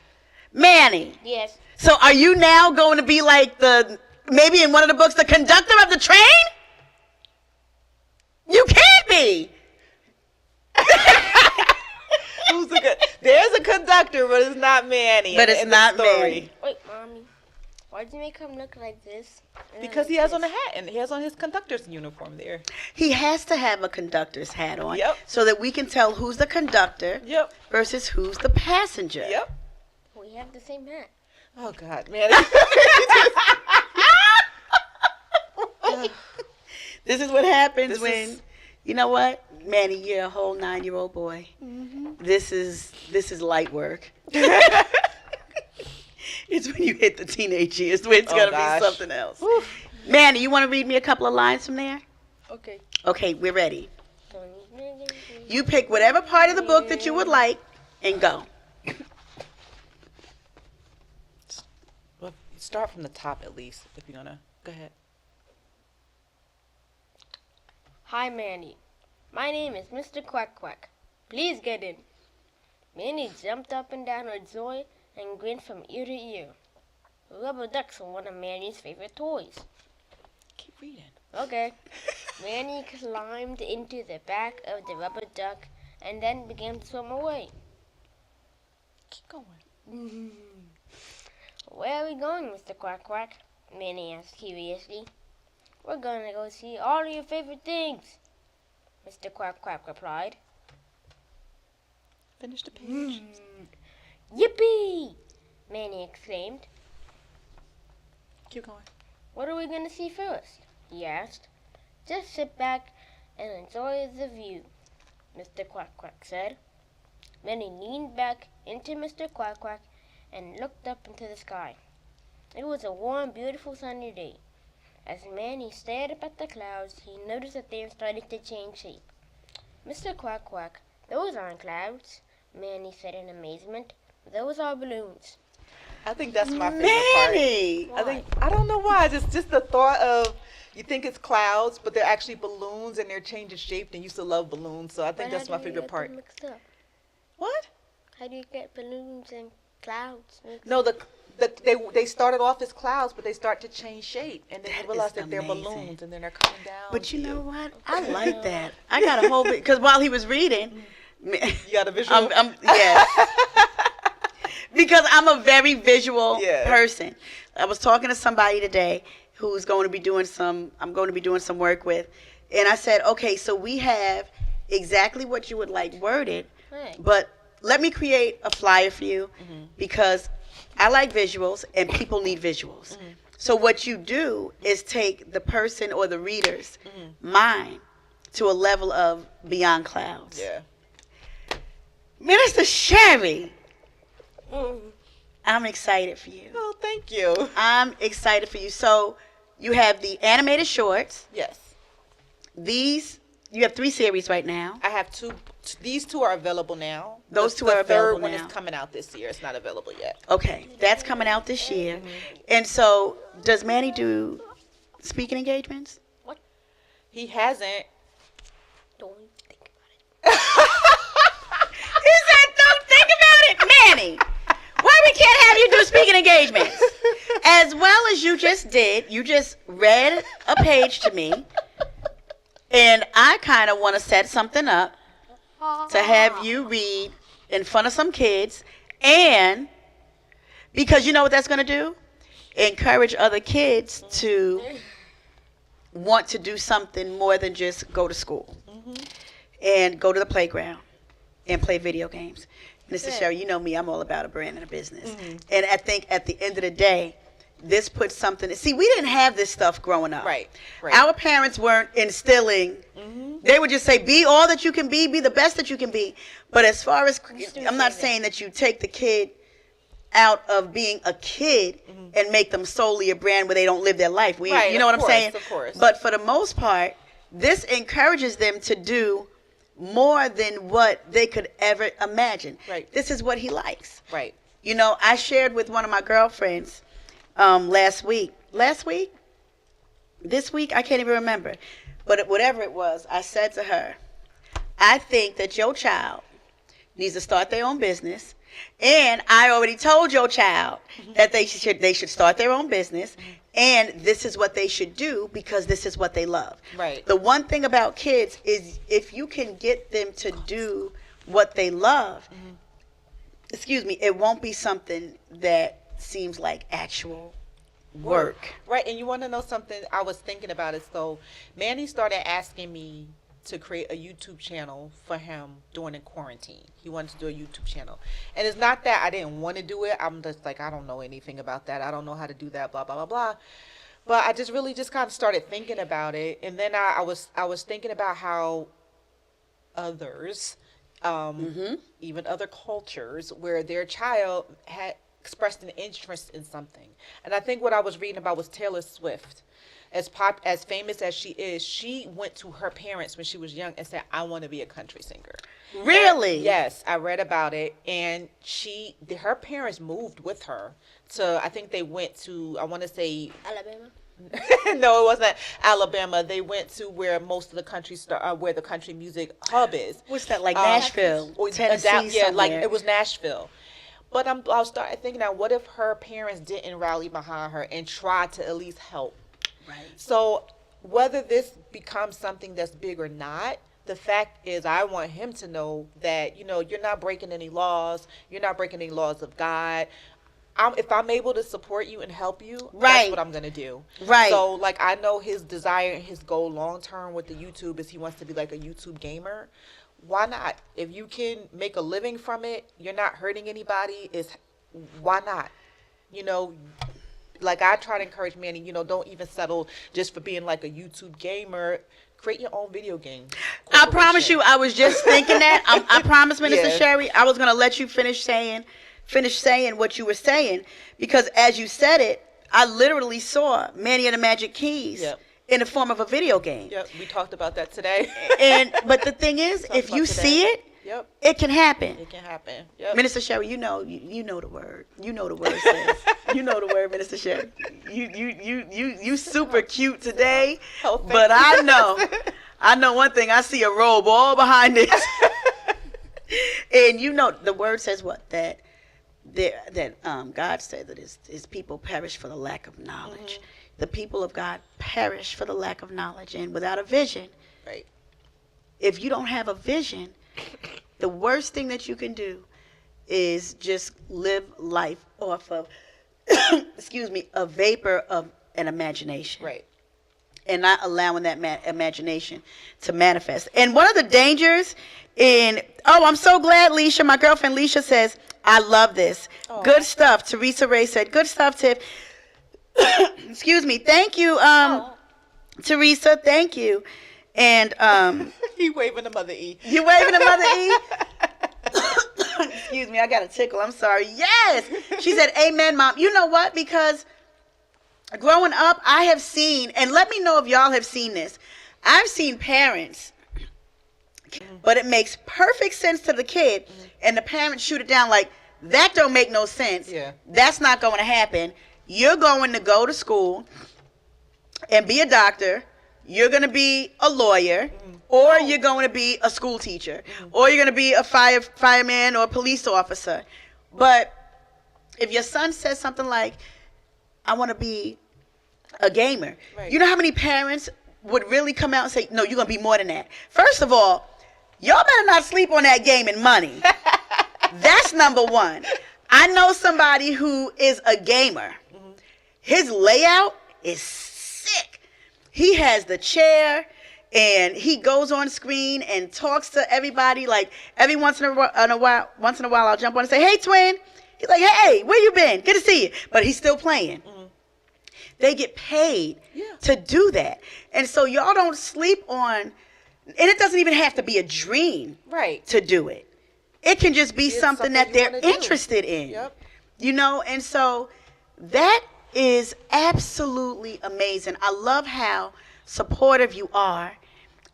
Manny. Yes. So are you now going to be like maybe in one of the books, the conductor of the train? You can't be. There's a conductor, but it's not Manny. But it's not Manny. Wait, Mommy. Why'd you make him look like this? Because he has on a hat and he has on his conductor's uniform there. He has to have a conductor's hat on. Yep. So that we can tell who's the conductor versus who's the passenger. Yep. We have the same hat. Oh, God, Manny. This is what happens you know what? Manny, you're a whole 9-year-old boy. Mm-hmm. This is light work. It's when you hit the teenage years when it's going to be something else. Oof. Manny, you want to read me a couple of lines from there? Okay. Okay, we're ready. You pick whatever part of the book that you would like and go. Well, start from the top at least, if you're going to. Go ahead. Hi, Manny. My name is Mr. Quack Quack. Please get in. Manny jumped up and down with joy and grinned from ear to ear. Rubber ducks are one of Manny's favorite toys. Keep reading. Okay. Manny climbed into the back of the rubber duck and then began to swim away. Keep going. Where are we going, Mr. Quack Quack? Manny asked curiously. We're going to go see all of your favorite things, Mr. Quack Quack replied. Finish the page. Yippee! Manny exclaimed. Keep going. What are we going to see first? He asked. Just sit back and enjoy the view, Mr. Quack Quack said. Manny leaned back into Mr. Quack Quack and looked up into the sky. It was a warm, beautiful sunny day. As Manny stared up at the clouds, he noticed that they were starting to change shape. Mr. Quack Quack, those aren't clouds, Manny said in amazement. Those are balloons. I think that's my favorite part. I don't know why. Just the thought of you think it's clouds, but they're actually balloons and they're changing shape. And you used to love balloons, so I think that's my favorite part. Mixed up? What? How do you get balloons and clouds mixed No, they started off as clouds, but they start to change shape, and then you realize that they're balloons, and then they're coming down. But you know what? I like that. I got a whole bit because while he was reading, you got a visual. Yes. Because I'm a very visual person. I was talking to somebody today who's going to be doing some work with, and I said, okay, so we have exactly what you would like worded, but let me create a flyer for you because I like visuals and people need visuals. So what you do is take the person or the reader's mind to a level of beyond clouds. Yeah. Minister Sherry, I'm excited for you. Oh, thank you. I'm excited for you. So you have the animated shorts. Yes. You have 3 series right now. I have 2. These 2 are available now. Those 2 are available now. The third one is coming out this year. It's not available yet. Okay, that's coming out this year. And so, does Manny do speaking engagements? He hasn't. Don't think about it. He said, "Don't think about it, Manny. Why we can't have you do speaking engagements?" As well as you just did. You just read a page to me, and I kind of want to set something up to have you read in front of some kids, and because you know what that's going to do? Encourage other kids to want to do something more than just go to school and go to the playground and play video games. Mr. Sherry, you know me, I'm all about a brand and a business. And I think at the end of the day, this puts something. See, we didn't have this stuff growing up. Right. Our parents weren't instilling. They would just say, be all that you can be the best that you can be. But as far as, I'm not saying that you take the kid out of being a kid and make them solely a brand where they don't live their life. You know what I'm saying? Of course. But for the most part, this encourages them to do more than what they could ever imagine. Right. This is what he likes. Right. You know, I shared with one of my girlfriends last week, this week, I can't even remember, but whatever it was, I said to her, I think that your child needs to start their own business, and I already told your child that they should start their own business, and this is what they should do because this is what they love. Right. The one thing about kids is if you can get them to do what they love, it won't be something that seems like actual work. Right, and you want to know something? I was thinking about it. So Manny started asking me to create a YouTube channel for him during the quarantine. He wanted to do a YouTube channel. And it's not that I didn't want to do it. I'm just like, I don't know anything about that. I don't know how to do that, blah, blah, blah, blah. But I just really just kind of started thinking about it. And then I was thinking about how others, even other cultures, where their child had expressed an interest in something. And I think what I was reading about was Taylor Swift. As famous as she is, she went to her parents when she was young and said, I want to be a country singer. Really? And yes, I read about it. And her parents moved with her to, I think they went to, I want to say Alabama? No, it wasn't Alabama. They went to where most of the country where the country music hub is. What's that, like Nashville, Tennessee, yeah, like somewhere? it was Nashville. But I started thinking now, what if her parents didn't rally behind her and try to at least help? Right. So whether this becomes something that's big or not, the fact is I want him to know that, you're not breaking any laws. You're not breaking any laws of God. If I'm able to support you and help you, that's what I'm going to do. Right. So, like, I know his desire and his goal long term with the YouTube is he wants to be like a YouTube gamer. Why not? If you can make a living from it, you're not hurting anybody, why not? Like I try to encourage Manny, don't even settle just for being like a YouTube gamer. Create your own video game. I promise you, I was just thinking that. I promise, Minister Sherry, I was going to let you finish saying what you were saying, because as you said it, I literally saw Manny and the Magic Keys in the form of a video game. Yep, we talked about that today. But the thing is, if you see it, it can happen. It can happen. Yep. Minister Sherry, you know the word. You know the word says. You know the word, Minister Sherry. You super cute today, but I know one thing. I see a robe all behind this, and the word says what that God said that his people perish for the lack of knowledge. The people of God perish for the lack of knowledge, and without a vision, if you don't have a vision, the worst thing that you can do is just live life off of, a vapor of an imagination. Right. And not allowing that imagination to manifest. And one of the dangers I'm so glad, Leisha, my girlfriend Leisha says, I love this. Aww. Good stuff. Teresa Ray said, good stuff, Tiff. Excuse me. Thank you, Teresa. Thank you. And he waving to Mother E. You waving to Mother E? Excuse me, I got a tickle. I'm sorry. Yes. She said, amen, Mom. You know what? Because growing up, I have seen, and let me know if y'all have seen this. I've seen parents, but it makes perfect sense to the kid, and the parents shoot it down like, that don't make no sense. Yeah. That's not going to happen. You're going to go to school and be a doctor. You're going to be a lawyer, or you're going to be a school teacher, or you're going to be a fireman or a police officer. But if your son says something like, I want to be a gamer, Right. you know how many parents would really come out and say, no, you're going to be more than that. First of all, y'all better not sleep on that gaming money. That's number one. I know somebody who is a gamer. His layout is sick. He has the chair, and he goes on screen and talks to everybody. Like every once in a while, I'll jump on and say, "Hey, twin." He's like, "Hey, where you been? Good to see you." But he's still playing. They get paid to do that, and so y'all don't sleep on. And it doesn't even have to be a dream, Right. to do it. It can just be something that you they're wanna do. interested in. Yep. You know, and so that is absolutely amazing. I love how supportive you are,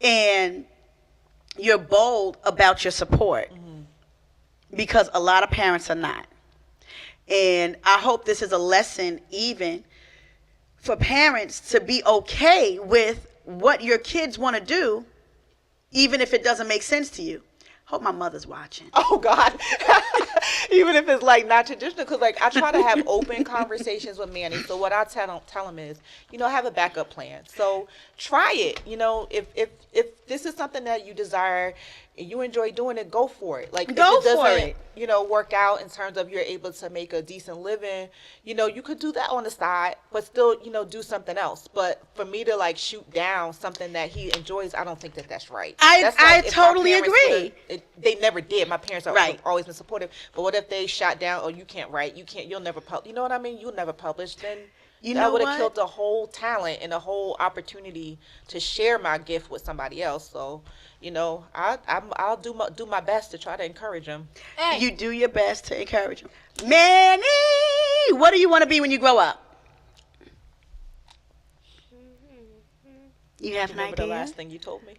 and you're bold about your support, because a lot of parents are not. And I hope this is a lesson even for parents to be okay with what your kids want to do, even if it doesn't make sense to you. Hope my mother's watching. Oh God. Even if it's like not traditional, because like I try to have open conversations with Manny. So what I tell him is, have a backup plan. So try it. If this is something that you desire and you enjoy doing it, go for it. Like Go if it for doesn't, it. Work out in terms of you're able to make a decent living, you could do that on the side, but still, do something else. But for me to like shoot down something that he enjoys, I don't think that that's right. That's I like if my totally parents agree. they never did. My parents have Right. always been supportive. But what if they shot down? Oh, you can't write. You'll never publish. You know what I mean? You'll never publish. Then that would have killed the whole talent and the whole opportunity to share my gift with somebody else. So, I'll do my best to try to encourage them. Hey, You do your best to encourage them. Manny, what do you want to be when you grow up? You have an Remember the idea? last thing you told me?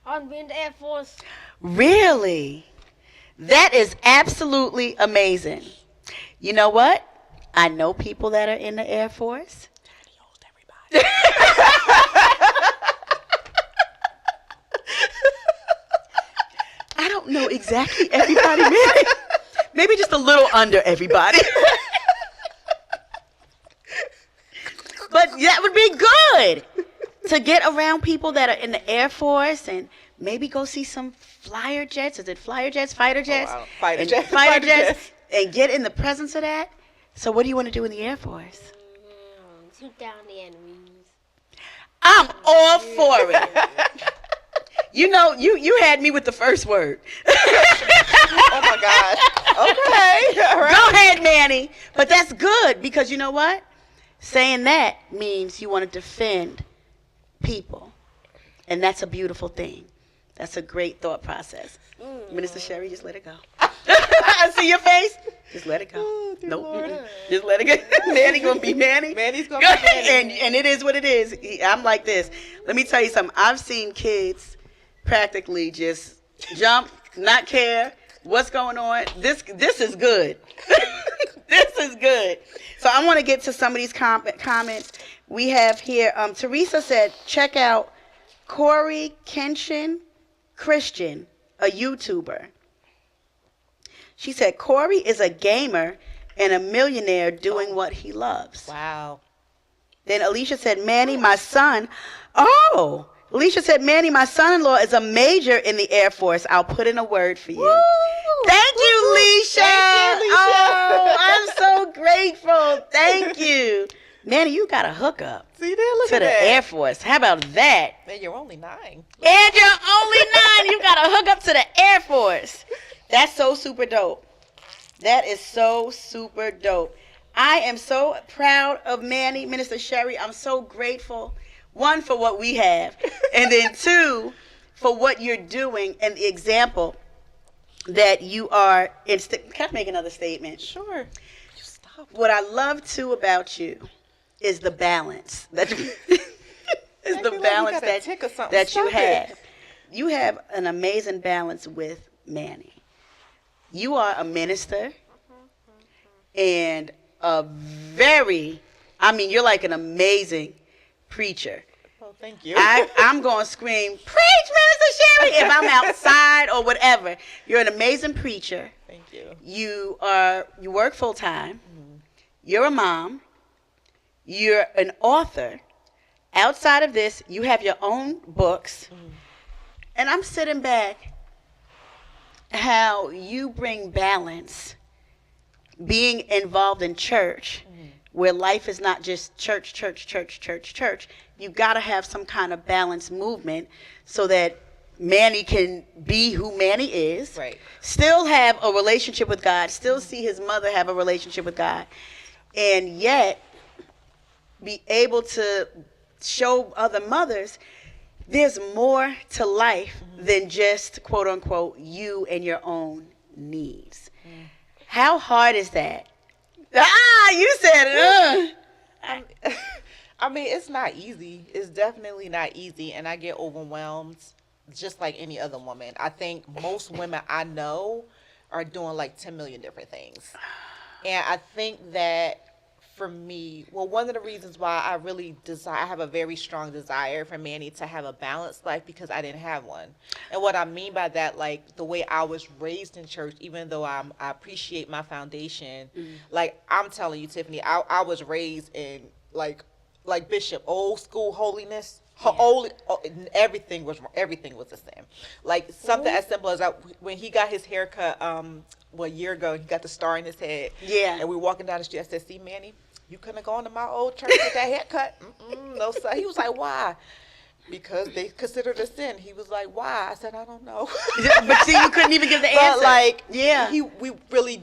I want to be in the Air Force. Really? That is absolutely amazing. You know what? I know people that are in the Air Force. Daddy owes everybody. I don't know exactly everybody, maybe just a little under everybody. But that would be good to get around people that are in the Air Force and maybe go see some flyer jets. Is it flyer jets, fighter jets? wow. Fighter And jets. Fighter Fighter jets. jets. And get in the presence of that. So what do you want to do in the Air Force? Shoot down the enemies. I'm all for it. You had me with the first word. Oh my gosh. Okay. All right. Go ahead, Manny. But that's good, because you know what? Saying that means you want to defend people. And that's a beautiful thing. That's a great thought process. Minister Sherry, just let it go. I see your face. Just let it go. Oh, dear Nope. Lord. Just let it go. Manny gonna be Manny. Manny's gonna be Manny. And it is what it is. I'm like this. Let me tell you something. I've seen kids practically just jump, not care what's going on. This is good. This is good. So I want to get to some of these comments we have here. Teresa said, check out Corey Kenshin Christian, a YouTuber. She said, Corey is a gamer and a millionaire doing what he loves. Wow. Then Alicia said, Manny, my son. Oh, Alicia said, Manny, my son-in-law is a major in the Air Force. I'll put in a word for you. Woo! Thank you, Leisha. Thank you, Leisha. Oh, I'm so grateful. Thank you. Manny, you got a hookup See there? Look to at the that. Air Force. How about that? Man, you're only 9. And you're only 9. You got a hookup to the Air Force. That's so super dope. That is so super dope. I am so proud of Manny, Minister Sherry. I'm so grateful, 1, for what we have, and then 2, for what you're doing and the example that you are. Can I make another statement? Sure. You stop. What I love too about you is the balance that is the balance that you have. You have an amazing balance with Manny. You are a minister and you're like an amazing preacher. Oh, thank you. I'm going to scream, preach, Minister Sherry, if I'm outside or whatever. You're an amazing preacher. Thank you. You work full time. Mm-hmm. You're a mom. You're an author. Outside of this, you have your own books. Mm-hmm. And I'm sitting back, how you bring balance, being involved in church, where life is not just church. You've got to have some kind of balanced movement so that Manny can be who Manny is, right. Still have a relationship with God, still see his mother have a relationship with God, and yet be able to show other mothers there's more to life than just, quote unquote, you and your own needs. How hard is that? You said it. I mean, it's not easy. It's definitely not easy, and I get overwhelmed just like any other woman. I think most women I know are doing like 10 million different things. And I think that for me, well, one of the reasons why I really I have a very strong desire for Manny to have a balanced life because I didn't have one. And what I mean by that, like the way I was raised in church, even though I appreciate my foundation, like I'm telling you, Tiffany, I was raised in like Bishop, old school holiness. Everything was the same. Like something as simple as when he got his haircut a year ago, he got the star in his head. Yeah. And we were walking down the street. I said, "See, Manny, you couldn't have gone to my old church with that haircut." No, sir. He was like, "Why?" Because they considered a sin. He was like, "Why?" I said, "I don't know." But see, you couldn't even give the answer. We really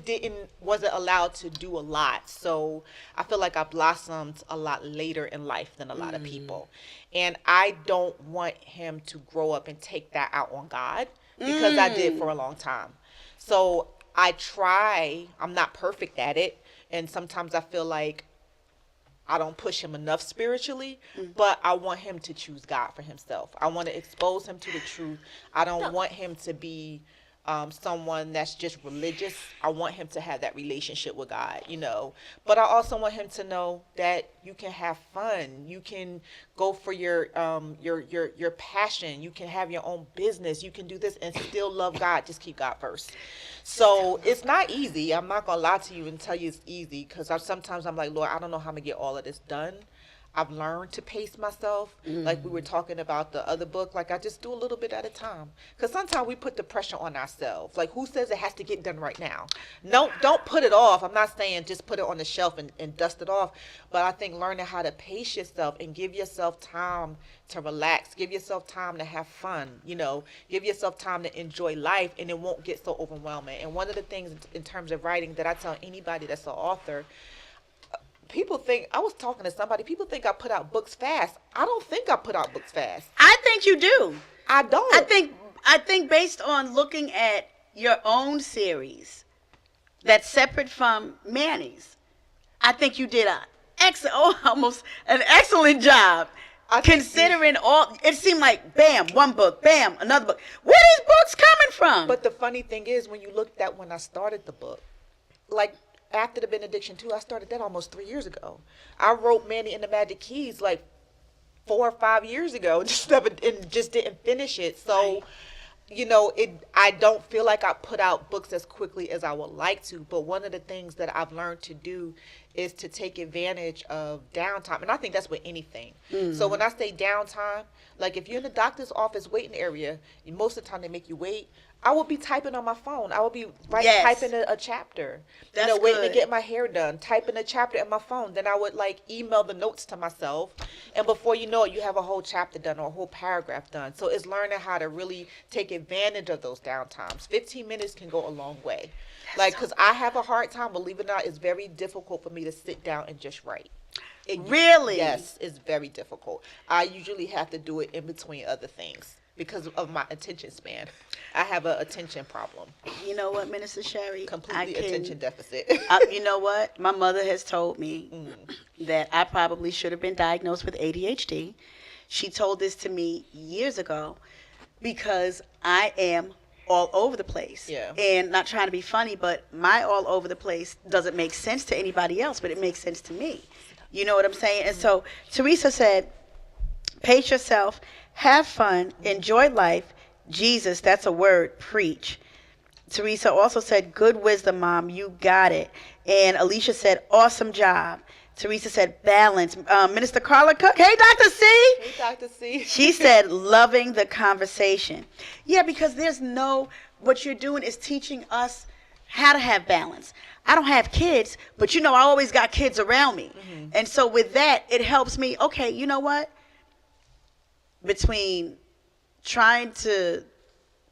wasn't allowed to do a lot. So I feel like I blossomed a lot later in life than a lot of people. And I don't want him to grow up and take that out on God because I did for a long time. So I try. I'm not perfect at it. And sometimes I feel like I don't push him enough spiritually, but I want him to choose God for himself. I want to expose him to the truth. I don't want him to be someone that's just religious. I want him to have that relationship with God, But I also want him to know that you can have fun. You can go for your passion. You can have your own business. You can do this and still love God. Just keep God first. So it's not easy. I'm not gonna lie to you and tell you it's easy because sometimes I'm like, Lord, I don't know how I'm gonna get all of this done. I've learned to pace myself. Like we were talking about the other book, like I just do a little bit at a time. Because sometimes we put the pressure on ourselves. Like who says it has to get done right now? No, don't put it off. I'm not saying just put it on the shelf and dust it off. But I think learning how to pace yourself and give yourself time to relax. Give yourself time to have fun, Give yourself time to enjoy life and it won't get so overwhelming. And one of the things in terms of writing that I tell anybody that's an author, people think, I was talking to somebody, people think I put out books fast. I don't think I put out books fast. I think you do. I don't. I think based on looking at your own series that's separate from Manny's, I think you did almost an excellent job. Considering it seemed like bam, one book, bam, another book. Where are these books coming from? But the funny thing is, when you looked at when I started the book, like after the Benediction 2, I started that almost 3 years ago. I wrote Manny and the Magic Keys like 4 or 5 years ago, just didn't finish it. So, I don't feel like I put out books as quickly as I would like to. But one of the things that I've learned to do is to take advantage of downtime. And I think that's with anything. So when I say downtime, like if you're in the doctor's office waiting area, most of the time they make you wait. I would be typing on my phone. I would be typing a chapter. That's waiting good. to get my hair done, typing a chapter in my phone. Then I would email the notes to myself. And before you know it, you have a whole chapter done or a whole paragraph done. So it's learning how to really take advantage of those downtimes. 15 minutes can go a long way. Because I have a hard time, believe it or not, it's very difficult for me to sit down and just write. Really? Yes, it's very difficult. I usually have to do it in between other things. because of my attention span. I have an attention problem. You know what, Minister Sherry? Completely attention deficit. You know what? My mother has told me that I probably should have been diagnosed with ADHD. She told this to me years ago because I am all over the place. Yeah. And not trying to be funny, but my all over the place doesn't make sense to anybody else, but it makes sense to me. You know what I'm saying? And so Teresa said, pace yourself, have fun, enjoy life. Jesus, that's a word, preach. Teresa also said, good wisdom, Mom, you got it. And Alicia said, awesome job. Teresa said, balance. Minister Carla Cook, hey, Dr. C. Hey, Dr. C. She said, loving the conversation. Yeah, because what you're doing is teaching us how to have balance. I don't have kids, but I always got kids around me. Mm-hmm. And so with that, it helps me, okay, you know what? Between trying to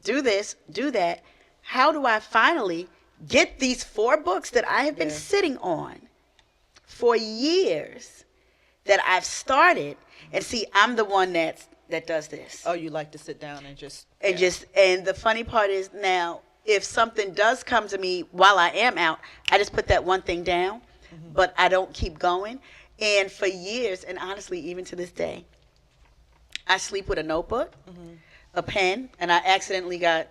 do this, do that, how do I finally get these 4 books that I have been sitting on for years that I've started? And see, I'm the one that does this. Oh, you like to sit down and just... And the funny part is now, if something does come to me while I am out, I just put that one thing down, but I don't keep going. And for years, and honestly, even to this day, I sleep with a notebook, a pen, and I accidentally got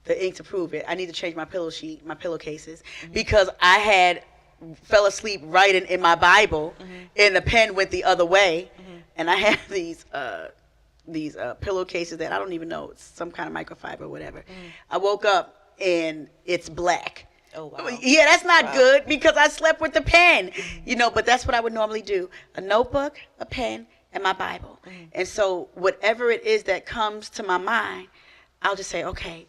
the ink to prove it. I need to change my pillowcases, because I fell asleep writing in my Bible, and the pen went the other way, and I have these pillowcases that I don't even know, it's some kind of microfiber or whatever. I woke up and it's black. Oh, wow. Yeah, that's not good, because I slept with the pen, but that's what I would normally do. A notebook, a pen, and my Bible. And so whatever it is that comes to my mind, I'll just say, okay,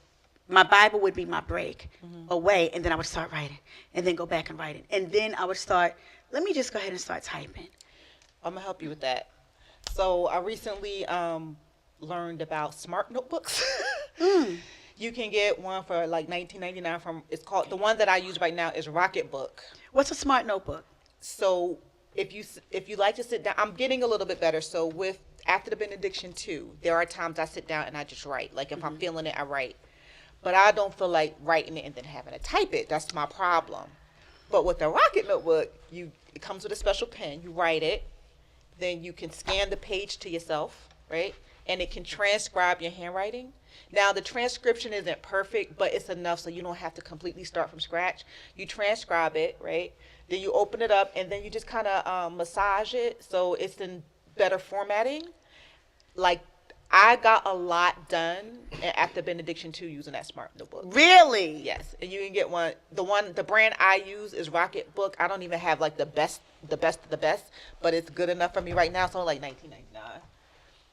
my Bible would be my break away, and then I would start writing, and then go back and write it. And then I would let me just go ahead and start typing. I'm going to help you with that. So I recently learned about smart notebooks. You can get one for like $19.99 it's called, the one that I use right now is Rocketbook. What's a smart notebook? So if you like to sit down, I'm getting a little bit better. So after the benediction too, there are times I sit down and I just write. Like if I'm feeling it, I write. But I don't feel like writing it and then having to type it. That's my problem. But with the Rocket Notebook, it comes with a special pen. You write it, then you can scan the page to yourself, right? And it can transcribe your handwriting. Now, the transcription isn't perfect, but it's enough so you don't have to completely start from scratch. You transcribe it, right? Then you open it up, and then you just kind of massage it so it's in better formatting. Like, I got a lot done after benediction 2 using that smart notebook. Really? Yes, and you can get one. The brand I use is Rocketbook. I don't even have like the best, but it's good enough for me right now. It's only like $19.99.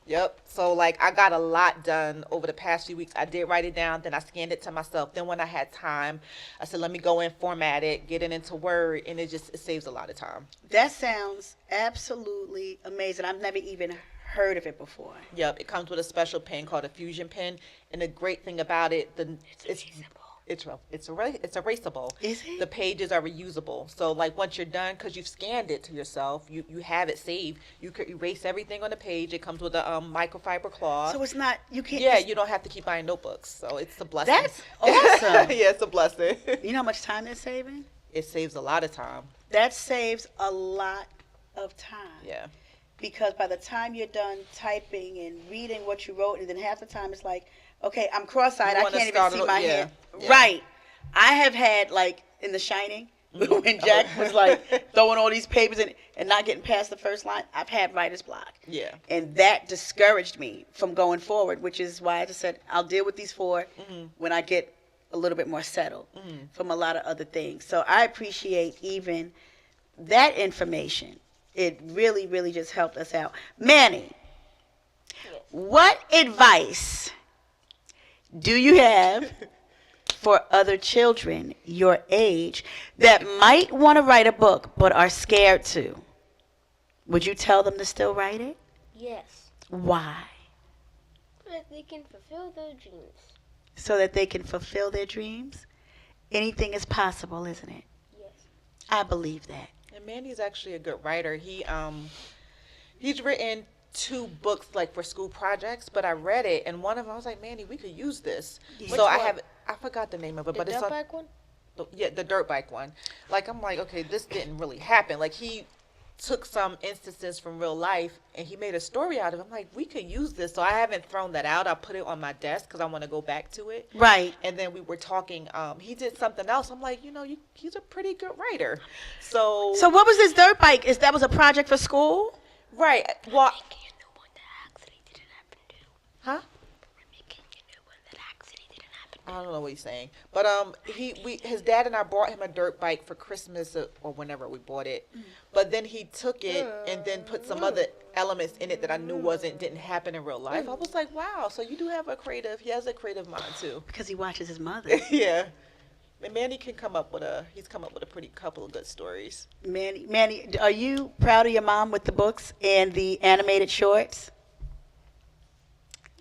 Yep. So like I got a lot done over the past few weeks. I did write it down, then I scanned it to myself. Then when I had time, I said, let me go in, format it, get it into Word, and it saves a lot of time. That sounds absolutely amazing. I've never even heard of it before. Yep. It comes with a special pen called a Fusion pen, and the great thing about it, it's erasable. Is it? The pages are reusable. So like once you're done, because you've scanned it to yourself, you have it saved. You could erase everything on the page. It comes with a microfiber cloth. So it's not, you can't. Yeah, you don't have to keep buying notebooks. So it's a blessing. That's awesome. Yeah, it's a blessing. You know how much time that's saving? It saves a lot of time. That saves a lot of time. Yeah. Because by the time you're done typing and reading what you wrote, and then half the time it's like, okay, I'm cross-eyed. I can't even see my hand. Yeah. Right. I have had, like, in The Shining, when Jack was, like, throwing all these papers in and not getting past the first line, I've had writer's block. Yeah. And that discouraged me from going forward, which is why I just said, I'll deal with these 4 when I get a little bit more settled from a lot of other things. So I appreciate even that information. It really, really just helped us out. Manny, what advice do you have for other children your age that might want to write a book but are scared to? Would you tell them to still write it? Yes. Why? So that they can fulfill their dreams. So that they can fulfill their dreams? Anything is possible, isn't it? Yes. I believe that. And Mandy's actually a good writer. He's written 2 books like for school projects, but I read it, and one of them I was like, Manny, we could use this. Yeah. So I forgot the name of it, The but it's dirt on bike one? the dirt bike one. Like, I'm like, okay, this didn't really happen. Like, he took some instances from real life and he made a story out of it. I'm like, we could use this. So I haven't thrown that out. I put it on my desk because I want to go back to it. Right. And then we were talking. He did something else. I'm like, he's a pretty good writer. So what was this dirt bike? That was a project for school? right. Well, huh? I don't know what he's saying, but his dad and I bought him a dirt bike for Christmas or whenever we bought it, but then he took it and then put some other elements in it that I knew didn't happen in real life. I was like, wow, so you do have he has a creative mind too. Because he watches his mother. Yeah, and Manny he's come up with a pretty couple of good stories. Manny, are you proud of your mom with the books and the animated shorts?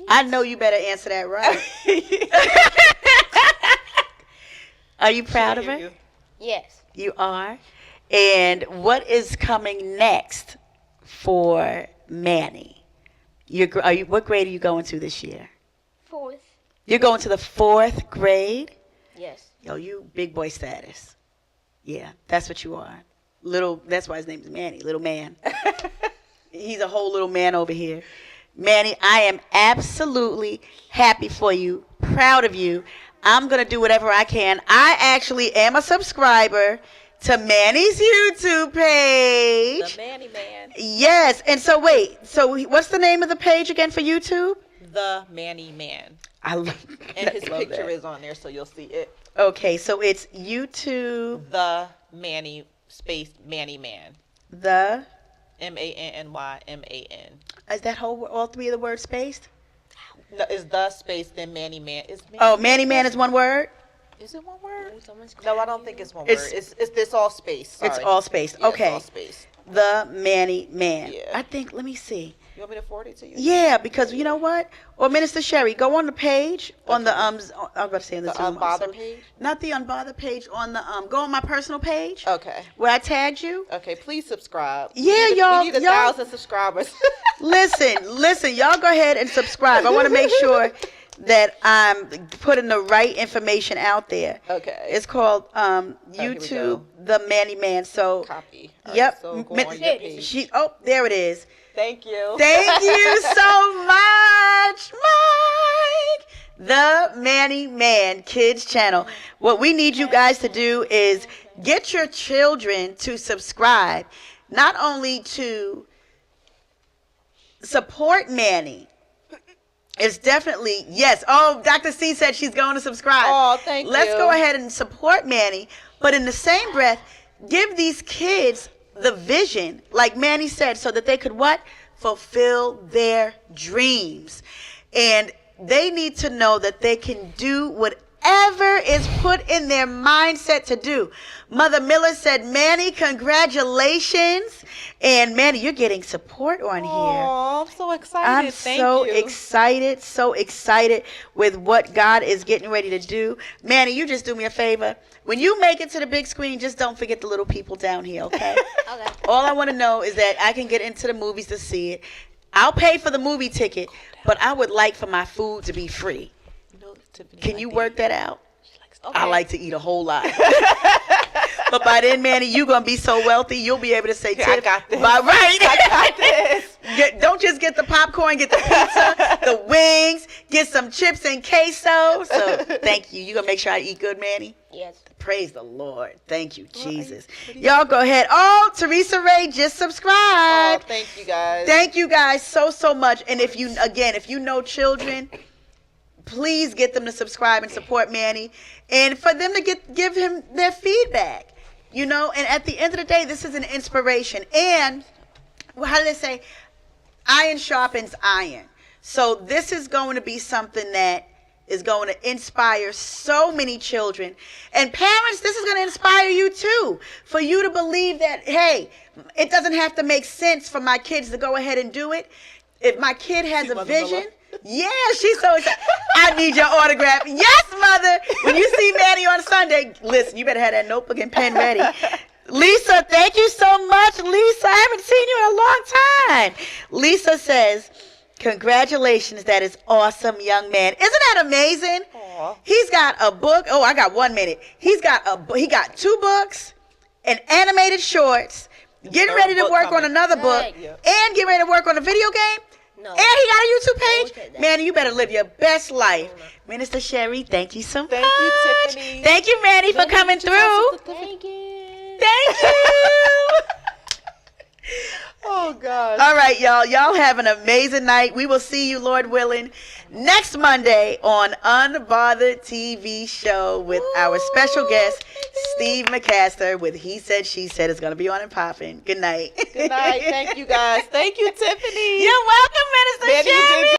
I know you better answer that right. Are you proud of her? Yes. You are. And what is coming next for Manny? What grade are you going to this year? 4th. You're going to the 4th grade? Yes. Yo, you big boy status. Yeah, that's what you are. That's why his name is Manny, little man. He's a whole little man over here. Manny, I am absolutely happy for you, proud of you. I'm going to do whatever I can. I actually am a subscriber to Manny's YouTube page. The Manny Man. Yes. And so what's the name of the page again for YouTube? The Manny Man. And his picture is on there, so you'll see it. Okay, so it's YouTube. The Manny Manny Man. The MANNYMAN. Is that all 3 of the words spaced? No, it's the space, then Manny Man. Manny Man is one word? Is it one word? No, I don't think it's one word. It's all space. Sorry. It's all spaced. Yeah, okay. It's all spaced. The Manny Man. Yeah. Let me see. You want me to forward it to you? Yeah, because you know what? Or Minister Sherry, go on the page on the I was about to say on the Zoom. Unbothered page? Not the Unbothered page, on the go on my personal page. Okay. Where I tagged you. Okay, please subscribe. Yeah, we need 1,000 subscribers. Listen, y'all go ahead and subscribe. I want to make sure that I'm putting the right information out there. Okay. It's called YouTube The Manny Man. So copy. Yep. So go on your page. There it is. Thank you. Thank you so much, Mike. The Manny Man Kids channel. What we need you guys to do is get your children to subscribe, not only to support Manny. It's definitely, yes. Oh, Dr. C said she's going to subscribe. Oh, thank you. Let's go ahead and support Manny. But in the same breath, give these kids the vision, like Manny said, so that they could what? Fulfill their dreams. And they need to know that they can do whatever is put in their mindset to do. Mother Miller said, Manny, congratulations. And Manny, you're getting support on here. Oh, I'm so excited. I'm so excited with what God is getting ready to do. Manny, you just do me a favor. When you make it to the big screen, just don't forget the little people down here, okay? Okay. All I want to know is that I can get into the movies to see it. I'll pay for the movie ticket, but I would like for my food to be free. Can you work that out? Okay. I like to eat a whole lot. But by then, Manny, you're going to be so wealthy, you'll be able to say, I got this. Right. I got this. Don't just get the popcorn, get the pizza, the wings, get some chips and queso. So thank you. You going to make sure I eat good, Manny? Yes. Praise the Lord. Thank you, Jesus. Y'all go ahead. Oh, Teresa Ray just Oh, subscribed. thank you guys. Thank you guys so much. And if you know children, please get them to subscribe and support Manny, and for them to give him their feedback. And at the end of the day, this is an inspiration. And how do they say? Iron sharpens iron. So this is going to be something that is going to inspire so many children. And parents, this is going to inspire you too. For you to believe that, hey, it doesn't have to make sense for my kids to go ahead and do it. If my kid has a vision, yeah, she's so excited. I need your autograph. Yes, mother. When you see Manny on Sunday, listen, you better have that notebook and pen ready. Lisa, thank you so much, Lisa. I haven't seen you in a long time. Lisa says, congratulations, that is awesome, young man. Isn't that amazing? Aw. He's got a book. Oh, I got 1 minute. He got 2 books and animated shorts. Getting third ready to book work on coming. another book Right. Yep. and get ready to work on a video game. No. And he got a YouTube Look at page. that. Man, you better live your best life. Minister Sherry, thank you so Thank much. you, Tiffany. Thank you, Manny, for coming through. Thank you. Thank you. Oh, gosh. All right, y'all. Y'all have an amazing night. We will see you, Lord willing, next Monday on Unbothered TV show with our special guest, Steve McCaster, with He Said, She Said. It's going to be on and popping. Good night. Good night. Thank you, guys. Thank you, Tiffany. You're welcome, Minister Manny, you Sherry. did